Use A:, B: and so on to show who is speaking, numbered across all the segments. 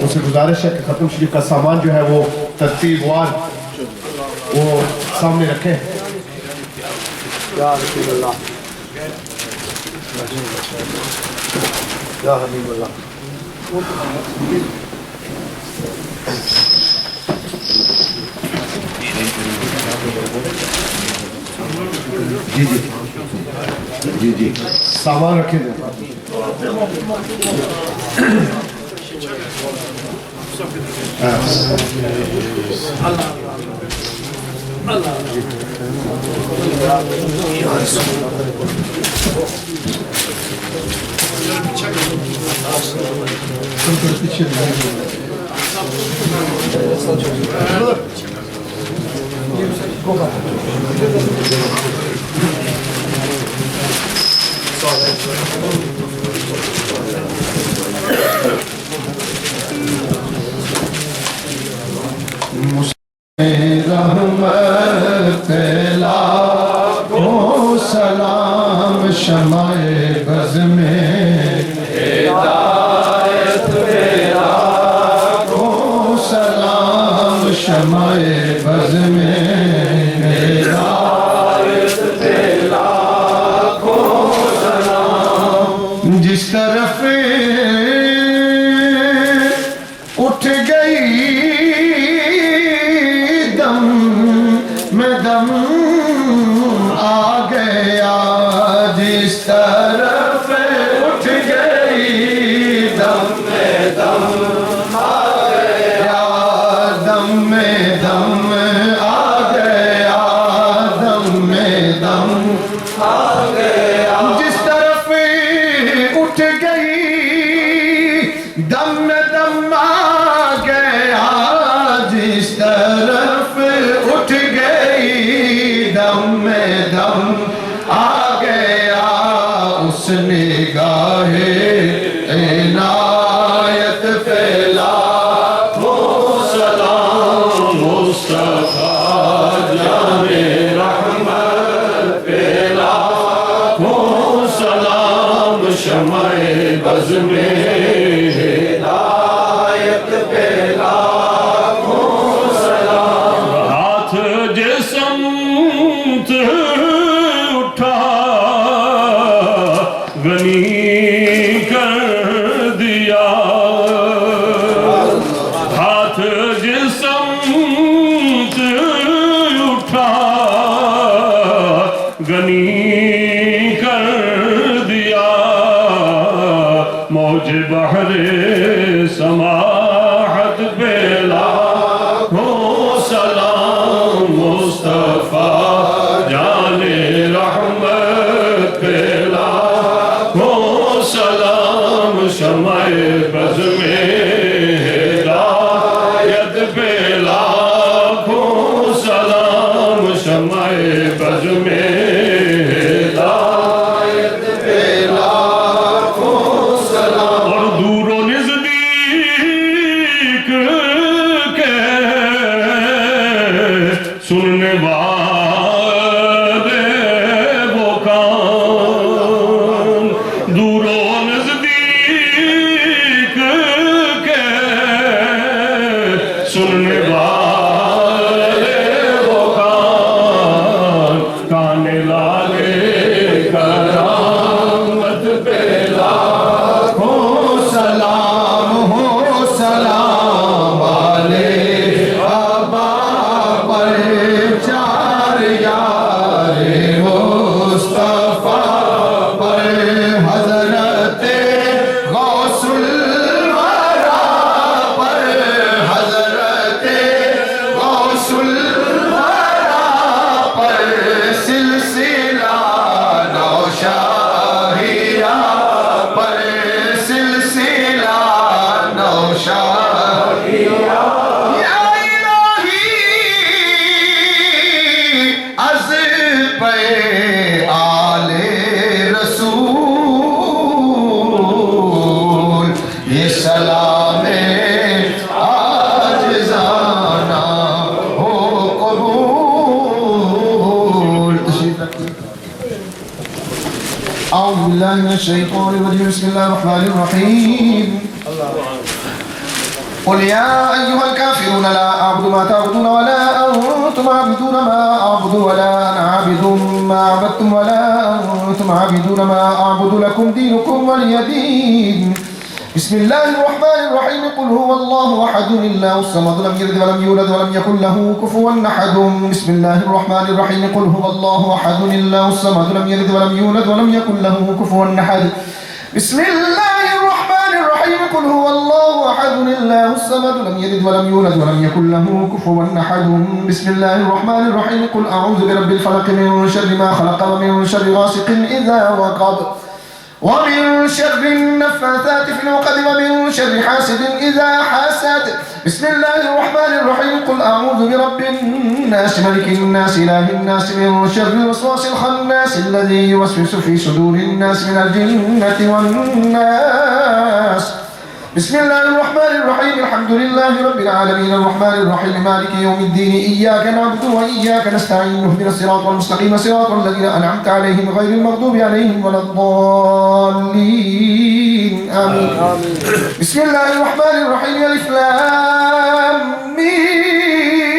A: اس سے گزارش ہے کہ ختم شریف کا سامان جو ہے وہ ترتیب وار وہ سامنے رکھیں.
B: یا رسول اللہ یا حبیب اللہ.
A: جی جی سامان رکھیں دیں. رحمت لاکھوں سلام شمع بز میں ہدایت پہ لاکھوں سلام شمع بز میں ہدایت پہ لاکھوں سلام. جس طرف اٹھ گئی دم میں دم آ گیا. جس طرف اٹھ گئی دم میں دم آ گیا. دم میں دم آ گیا. دم میں دم آ گیا. جس طرف اٹھ گئی دم میں دم آ گیا. جس طرف اٹھ گئی دم میں دم آ گیا. اس نگاہ عنایت پہ لاکھوں سلام. مصطفیٰ جان رحمت پہ لاکھوں سلام. شمع بز میں ہدایت پہ لاکھوں سلام. ہاتھ جس سمت اٹھا غنی کر دیا. ہاتھ جس سمت اٹھا غنی کر دیا. موج بحر سماحت پہ لاکھوں سلام. مصطفیٰ جان رحمت پہ لاکھوں سلام. شمع بز میں ہدایت پہ لاکھوں سلام. شمع بز میں ہدایت پہ لاکھوں سلام. اور دور و نزدیک کے سننے والے وہ کان. دور و نزدیک کے سننے والے وہ کان. کان لالے کرامت پہ لاکھوں سلام. ہو سلام والے آبا پر چار یار مصطفیٰ پر. حضرت غوث الورا پر. حضرت غوث الورا پر. سلسلہ نوشاہیہ پر. سلسلہ نوشاہیہ. یا الہی از پہ آل رسول یہ سلام عاجزانہ ہو قبول. اعوذ باللہ من الشیطان الرجیم. بسم اللہ الرحمن الرحیم. قل يا أيها الكافرون لا أعبد ما تعبدون ولا أنتم عابدون ما أعبد ولا أنا عابد ما عبدتم ولا أنتم عابدون ما أعبد لكم دينكم ولي دين. بسم الله الرحمن الرحيم. قل هو الله أحد الله الصمد لم يلد ولم يولد ولم يكن له كفوا أحد. بسم الله الرحمن الرحيم. قل هو الله أحد الله الصمد لم يلد ولم يولد ولم يكن له كفوا أحد. بسم الله الرحمن الرحيم. قل هو الله أحد الله الصمد لم يلد ولم يولد ولم يكن له كفوا أحد. بسم الله الرحمن الرحيم. قل أعوذ برب الفلق من شر ما خلق ومن شر غاسق إذا وقب ومن شر النفاثات في العقد ومن شر حاسد إذا حسد. بسم الله الرحمن الرحيم. قل أعوذ برب الناس ملك الناس إله الناس من شر الوسواس الخناس الذي يوسوس في صدور الناس من الجنة والناس. بسم الله الرحمن الرحيم. الحمد لله رب العالمين الرحمن الرحيم مالك يوم الدين إياك نعبد وإياك نستعين اهدنا الصراط المستقيم صراط الذين أنعمت عليهم غير المغضوب عليهم ولا الضالين آمين. بسم الله الرحمن الرحيم. ألف لام ميم.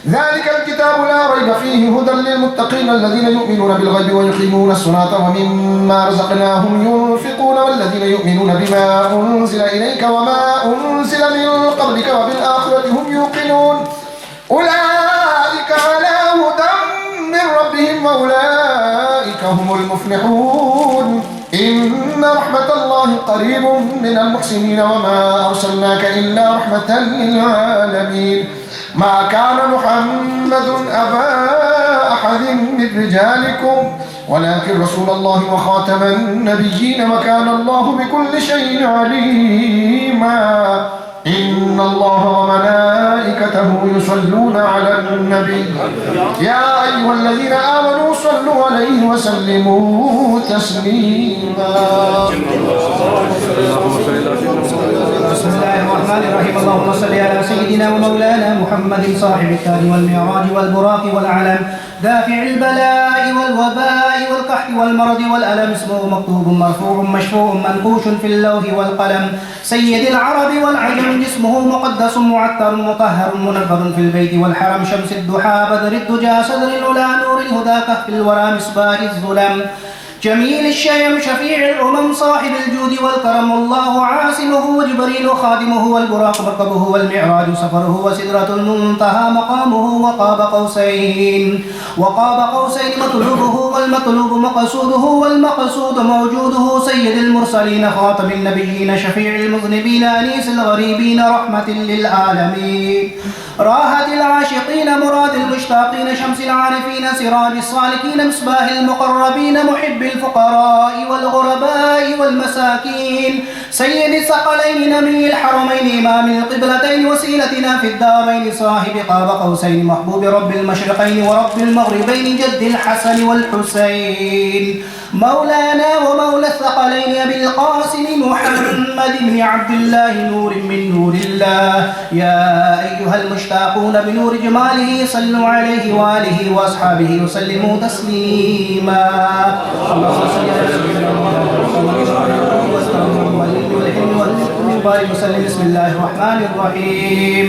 A: ذلك الكتاب لا ريب فيه هدى للمتقين الذين يؤمنون بالغيب ويقيمون الصلاة ومما رزقناهم ينفقون والذين يؤمنون بما أنزل إليك وما أنزل من قبلك وبالآخرة هم يوقنون أولئك على هدى من ربهم وأولئك هم المفلحون. إن رحمة الله قريب من المحسنين وما أرسلناك إلا رحمة للعالمين. ما كان محمد أبا أحد من رجالكم ولكن رسول الله وخاتم النبيين وكان الله بكل شيء عليما. إن الله وملائكته يصلون على النبي يا أيها الذين آمنوا صلوا عليه وسلموا تسليما.
C: بسم الله الرحمن الرحيم. اللهم صل على سيدنا ومولانا محمد صاحب التاج والمعراج والبراق والعلم دافع البلاء والوباء والقحط والمرض والألم. اسمه مكتوب مرفوع مشفوع منقوش في اللوح والقلم. سيد العرب والعجم. جسمه مقدس معطر مطهر منفر في البيت والحرم. شمس الضحى بدر الدجى صدر العلا نور الهدى كهف الورى مصباح الظلم. جميل الشيم شفيع الأمم صاحب الجود والكرم. الله عاصمه وجبريل خادمه والبراق مركبه والمعراج سفره وسدرة المنتهى مقامه وقاب قوسين مطلوبه والمطلوب مقصوده والمقصود موجوده. سيد المرسلين خاتم النبيين شفيع المذنبين أنيس الغريبين رحمة للعالمين. راحة العاشقين مراد المشتاقين شمس العارفين سراج الصالكين مصباح المقربين محب الفقراء والغرباء والمساكين. سيد الثقلين نبي الحرمين إمام القبلتين وسيلتنا في الدارين صاحب قاب قوسين محبوب رب المشرقين ورب المغربين جد الحسن والحسين. مولانا ومولى الثقلين أبي القاسم محمد بن عبد الله نور من نور الله. يا أيها المشتاقون بنور جماله صلوا عليه وآله وأصحابه وسلموا تسليما. اللهم صل على سيدنا محمد وسلم. بسم الله الرحمن الرحيم.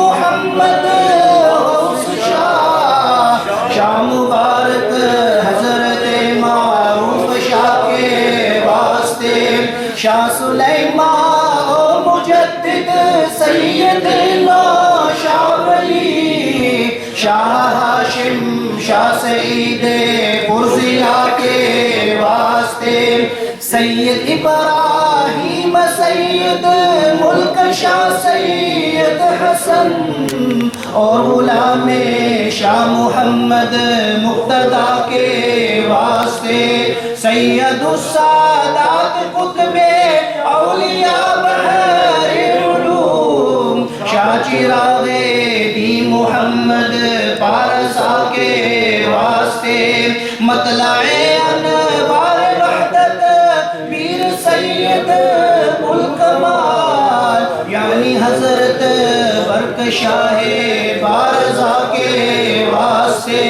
C: محمد غوث شاہ شاہ مبارک حضرت معروف شاہ کے واسطے شاہ سلیمان و مجدد سیدنا شاہ ولی شاہ ہاشم شاہ سعید پرزیلا کے واسطے سید ابراہیم سید ملک شاہ سید حسن اور غلام شاہ محمد مقتدی کے واسطے سید السادات قطب اولیاء بحر علوم شاہ چراغ دی محمد پارسا کے واسطے مطلع انوار وحدت پیر سید الکمال یعنی حضرت برق شاہ بارزہ کے واسطے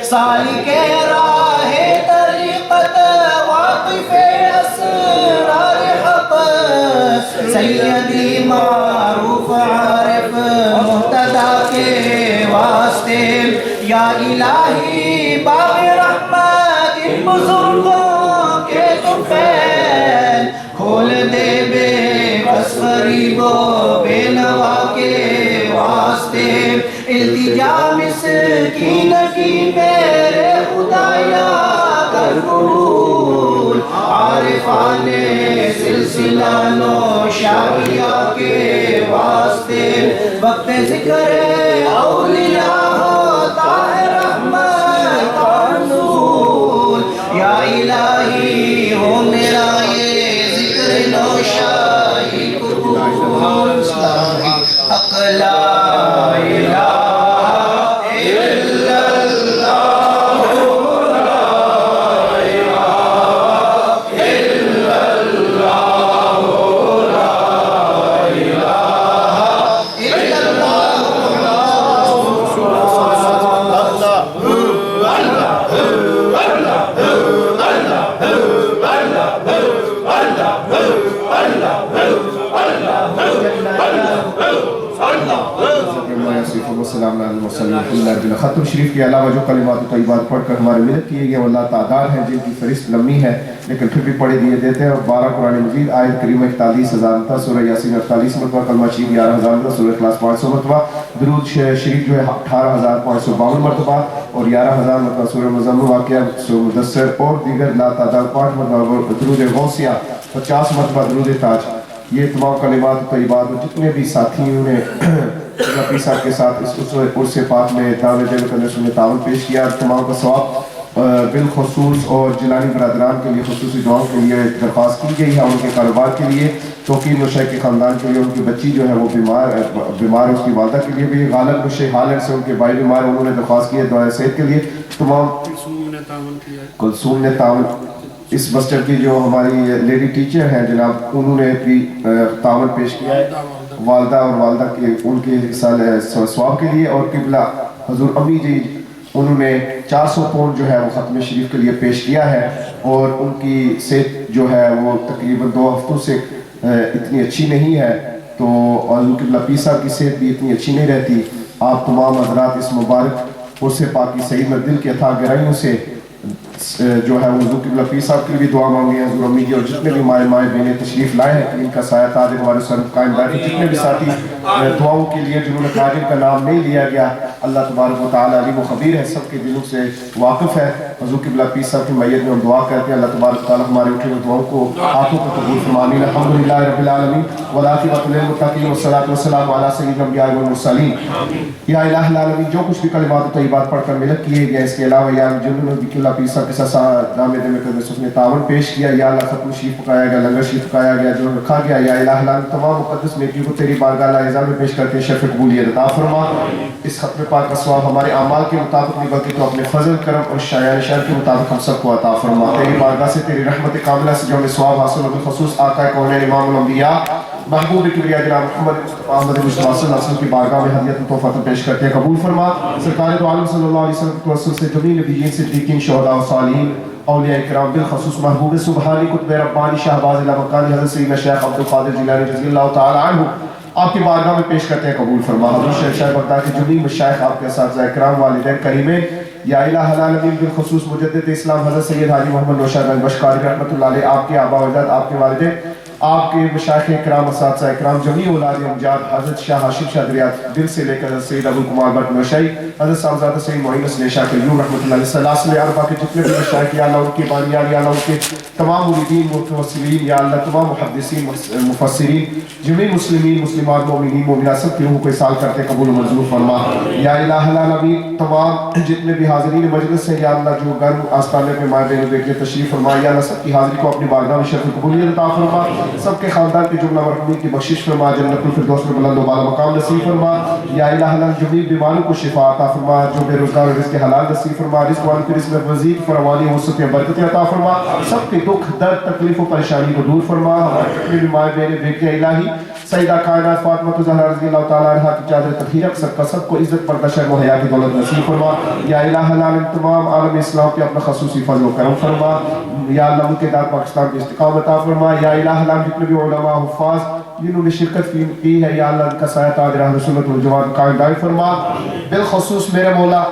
C: سالک راہ طریقت واقف اسرار حق سیدی معروف عارف محتدی کے واسطے یا الہی باب رحمت ان بزرگوں کے طفیل کھول دے بے بس غریب و بے نوا کے واسطے التجا مسکین کی میرے خدایا کر قبول عارفان سلسلہ نوشابیہ کے واسطے وقت ذکر اولیاء ہوتا ہے رحمت کا نزول یا الہی ہو میرا یہ ذکر نوشائی قبول حق لا الہ الا اللہ
A: والسلام علی المرسلین۔ ختم شریف کے علاوہ جو کلمات و طیبات پڑھ کر ہمارے ملت کیے گئے وہ اللہ تعداد ہیں جن کی فہرست لمبی ہے لیکن پھر بھی پڑھے دیے دیتے ہیں۔ اور 12 قرآن مجید آیت کریمہ 41,000 سورہ یاسین 48 مرتبہ، کلمہ شریف 11,000 سورہ اخلاص 500 مرتبہ، درود شریف جو ہے 18,552 مرتبہ اور 11,000 مرتبہ سورہ مزمل واقعہ سورہ مدثر اور دیگر لا تعداد 5 مرتبہ درود غوثیہ 50 مرتبہ درود تاج۔ یہ تمام کلمات و طیبات اور جتنے بھی ساتھیوں نے نبی صاحب کے ساتھ اس عرص پاک میں دعوت دین کرنے سے تعاون پیش کیا، تمام کا ثواب بالخصوص اور جیلانی برادران کے لیے خصوصی دعاؤں کے لیے درخواست کی گئی ہے، ان کے کاروبار کے لیے، توقیر نوشہ کے خاندان کے لیے، ان کی بچی جو ہے وہ بیمار ہے، اس کی والدہ کے لیے بھی، غالب نوشہ ہالینڈ سے ان کے بھائی بیمار، انہوں نے درخواست کی ہے دعائے صحت کے لیے۔ تمام کلثوم نے تعاون، اس مسجد کی جو ہماری لیڈی ٹیچر ہیں جناب، انہوں نے بھی تعاون پیش کیا ہے والدہ اور والدہ کے ان کے ثواب کے لیے، اور قبلہ حضور امی جی انہوں نے 400 پاؤنڈ جو ہے وہ ختم شریف کے لیے پیش کیا ہے، اور ان کی صحت جو ہے وہ تقریباً 2 ہفتوں سے اتنی اچھی نہیں ہے، تو اور ان قبلہ پیر صاحب کی صحت بھی اتنی اچھی نہیں رہتی۔ آپ تمام حضرات اس مبارک عرص پاک کی صحیح میں دل کے عطا گہرائیوں سے جو ہے حضور قبلہ پیر صاحب کے لیے بھی دعا مانگی ہے، حضور امی جی اور جتنے بھی مائیں بہنیں تشریف لائے ہیں کہ ان کا سایہ تاج ہمارے سر قائم رہے، جتنے بھی ساتھی دعاؤں کے لیے جنہوں نے قادر کا نام نہیں لیا گیا، اللہ تبارک و تعالی علیم و خبیر ہے، سب کے دلوں سے واقف ہے۔ حضور قبلہ پیر صاحب کی میت میں ہم دعا کرتے ہیں، اللہ تبارک و تعالی ہمارے اٹھے ہوئے دعاؤں کو ہاتھوں کو قبول فرمائے۔ الحمدللہ رب العالمین والعاقبۃ للمتقین والصلاۃ والسلام علی سید الانبیاء والمرسلین۔ یا الہ العالمین، جو کچھ بھی کلمات و طیبات پڑھ کر ملت کیے گئے، اس کے علاوہ یا جنہوں نے قبلہ پیر صاحب کے ساتھ نام دے میں کرنے سے اس نے تعاون پیش کیا، یا اللہ ختم شریف پکایا گیا، لنگر شریف پکایا گیا، جو رکھا گیا، یا الہ العالمین تمام مقدس نیکیوں کو تیری بارگاہ الاعزاء میں پیش کرتے ہیں، شرف قبولیت عطا فرما۔ اس ختم پاک کا ثواب ہمارے اعمال کے مطابق نہیں بلکہ تو اپنے فضل کرم اور شایان شر کے مطابق ہم سب کو عطا فرما۔ تیری بارگاہ سے تیری رحمت کاملہ سے جو ہمیں ثواب حاصل ہو، بالخصوص آقا کونین امام الانبیاء محبوب کبریا جناب محمد احمد مصطفیٰ صلی اللہ علیہ وسلم کی بارگاہ میں ہدیت و تحفہ پیش کرتے ہیں، قبول فرما۔ سرکار دو عالم صلی اللہ علیہ وسلم کے توسل سے جمیع نبیین صدیقین شہداء و صالحین اولیاء کرام بالخصوص محبوب سبحانی قطب ربانی شہباز لامکانی حضرت سیدنا شیخ عبد القادر جیلانی رضی اللہ تعالی عنہ آپ کی بارگاہ میں پیش کرتے ہیں، قبول فرما. حضرت شیخ صاحب بغداد کے جمیع مشائخ، آپ کے اساتذہ اکرام، والدین کریمین، یا الہ العالمین، بالخصوص مجدد اسلام حضرت سید حاجی محمد نوشاد گنج بشکاری رحمۃ اللہ علیہ، آپ کے آبا و اجداد، آپ کے والدین، آپ کے مشائخ اکرام، اساتذہ اکرام، جمیع اولاد امجاد، حضرت شاہ ہاشم شاہ دریات دل سے لے کر حضرت سید ابو کمال بٹ نوشائی، حضرت صاحبزادہ سید معین حسین شاہ قیوم رحمۃ اللہ علیہ، سلاسل اربعہ کے جتنے بھی مشائخ، یا اللہ ان کے بانیان، یا اللہ ان کے تمام مریدین متوسلین، یا اللہ تمام محدثین مفسرین، جمیع مسلمین مسلمات مومنین مومنات سب کی روح کو اصال کرتے قبول و منظور فرما. یا الہ العالمین تمام جتنے بھی حاضرین مجلس ہیں، یا اللہ جو گھر آستانے پہ مائیں بہنوں بیٹے تشریف فرما، یا اللہ سب کی حاضری کو اپنی بارگاہ میں شرف قبولیت عطا فرما، سب کے خاندان کے جملہ مرحومین کی بخشش فرما، جنت الفردوس میں بلند و بالا مقام نصیب فرما. یا الہ العالمین جمیع بیماروں کو شفا عطا فرما، جو بے روزگار رزق حلال نصیب فرما، رزق والوں کے رزق میں مزید فراوانی وسعت برکت عطا فرما، سب کے دکھ درد تکلیف و پریشانی کو دور فرما. ہمارے جتنے بھی مائیں بہنیں بیٹیاں الہی سیدہ کائنات فاطمہ زہرا رضی اللہ تعالیٰ عنہ کی چادر تطہیرہ سب کا سب کو عزت پردہ شرم و حیا کی دولت نصیب فرما. یا الہ العالمین تمام عالم اسلام پہ اپنا خصوصی فضل و کرم فرما. یا اللہ ملک دار پاکستان کی استقامت عطا فرما. یا الہ العالمین جتنے بھی علماء حفاظ جنہوں نے شرکت کی ہے، یا اللہ ان کا سایہ تاج رہا سنت والجماعت قائم دائم فرما. بالخصوص میرے مولا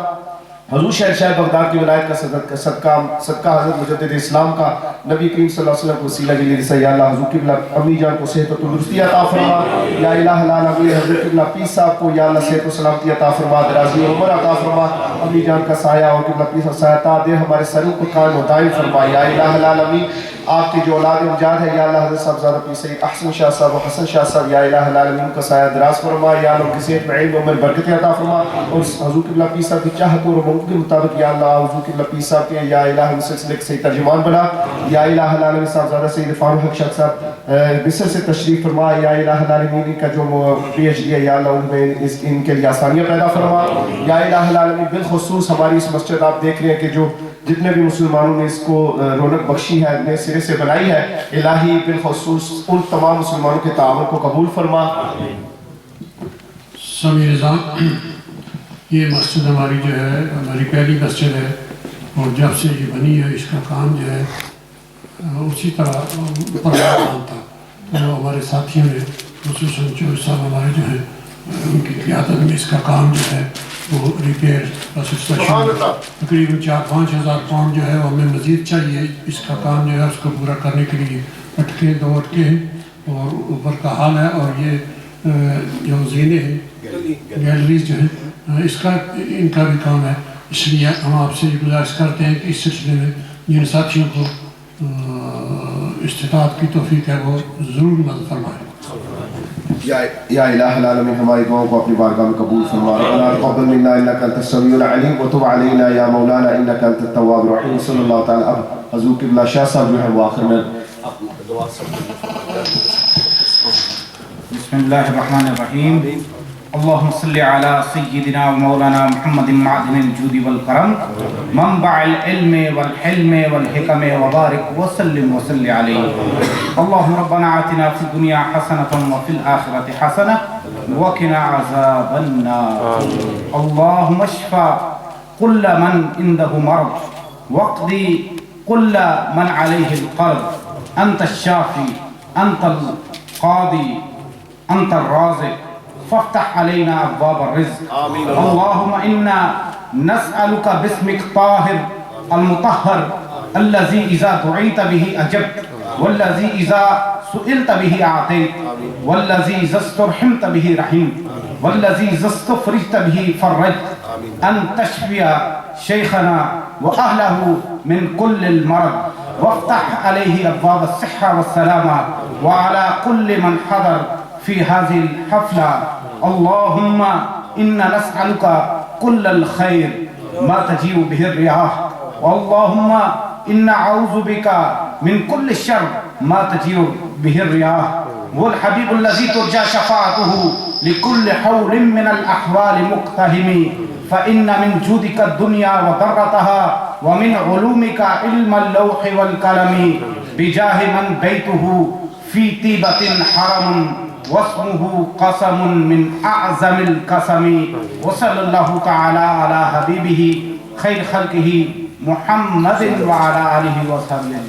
A: حضور شہر شاہ بغداد کی ولایت کا صدقہ حضرت مجدد اسلام کا نبی کریم صلی اللہ علیہ وسلم کو وسیلہ جلیل سے، یا اللہ حضور کی امی جان کو صحت و تندرستی عطا فرما. یا الہ العالمین حضرت قبلہ پیر صاحب کو یا اللہ صحت و سلامتی عطا فرما، درازی عمر عطا فرما، امی جان کا سایہ اور قبلہ پیر صاحب سایہ تا دے ہمارے سروں کو قائم و دائم فرما. یا الہ العالمین آپ کے جو اولاد امجاد ہے، یا اللہ حضرت صاحبزادہ پیر سید احسن شاہ صاحب و حسن شاہ صاحب، یا الہ العالمین کا سایہ دراز فرما. یا اللہ ان کی صحت میں علم و عمل برکت عطا فرما، اور حضور قبلہ پیر صاحب کی چاہت اور منگوں کے مطابق یا اللہ حضور قبلہ پیر صاحب کے یا الہ سلسلے کے صحیح ترجمان بنا. یا الہ العالمین صاحبزادہ سید فاروق حق شاہ صاحب مصر سے تشریف فرما. یا الہ العالمین کا جو پی ایچ ڈی ہے، یا اللہ ان میں ان کے لیے آسانیاں پیدا فرما. یا الہ العالمین بالخصوص ہماری اس مسجد آپ دیکھ رہے ہیں کہ جو جتنے بھی مسلمانوں نے اس کو رونق بخشی ہے، نئے سرے سے بنائی ہے، الہی بالخصوص ان تمام مسلمانوں کے تعاون کو قبول فرما.
D: سمیع نظام یہ مسجد ہماری جو ہے ہماری پہلی مسجد ہے، اور جب سے یہ بنی ہے اس کا کام جو ہے اسی طرح کام تھا. تو ہمارے ساتھیوں نے خصوصاً جو صاحب ہمارے جو ہیں ان کی قیادت میں اس کا کام جو ہے وہ ریپیئر تقریباً 4-5 ہزار پاؤنڈ جو ہے وہ ہمیں مزید چاہیے. اس کا کام جو ہے اس کو پورا کرنے کے لیے دو اٹکے ہیں اور اوپر کا حال ہے، اور یہ جو زینے ہیں گیلریز جو ہیں اس کا ان کا بھی کام ہے. اس لیے ہم آپ سے یہ گزارش کرتے ہیں کہ اس سلسلے میں جن ساتھیوں کو استطاعت کی توفیق ہے وہ ضرور مدد فرمائیں.
A: یا الہ العالمین ہماری دعاؤں کو اپنی بارگاہ میں قبول فرما. ربنا تقبل منا انک انت السمیع العلیم وتب علینا یا مولانا انک انت التواب الرحیم. صلی اللہ تعالیٰ. اب حضور قبلہ شاہ صاحب جو ہے وہ آخر میں
E: بسم اللہ الرحمن الرحیم. اللہم صلی علی سیدنا و مولانا محمد معدن الجود والکرم منبع العلم والحلم والحکم وبارک وسلم وصلی علیہ. اللہم ربنا آتنا فی الدنیا حسنة وفی الآخرة حسنة وقنا عذاب النار. اللہم اشفا کل من عنده مرض واقضی کل من علیہ القرض. انت الشافی انت القاضی انت الرازق فافتح علينا أبواب الرزق. اللهم إنا نسألك باسمك طاهر المطهر الذي إذا دعيت به أجبت، والذي إذا سئلت به أعطيت، والذي إذا استرحمت به رحمت، والذي إذا استفرجت به فرجت، أن تشفي شيخنا وأهله من كل المرض، وافتح عليه أبواب الصحة والسلامة وعلى كل من حضر في هذه الحفلة. اللهم إنا نسألك كل الخير ما تجيء به الرياح، واللهم إنا نعوذ بك من كل الشر ما تجيء به الرياح. والحبيب الذي ترجى شفاعته لكل حول من الأحوال مقتهم، فإن من جودك الدنيا وضرتها، ومن علومك علم اللوح والقلم، بجاه من بيته في طيبة حرم واسمه قسم من أعظم القسم. وصلى الله تعالى على حبيبه خير خلقه محمد وعلى آله وصحبه.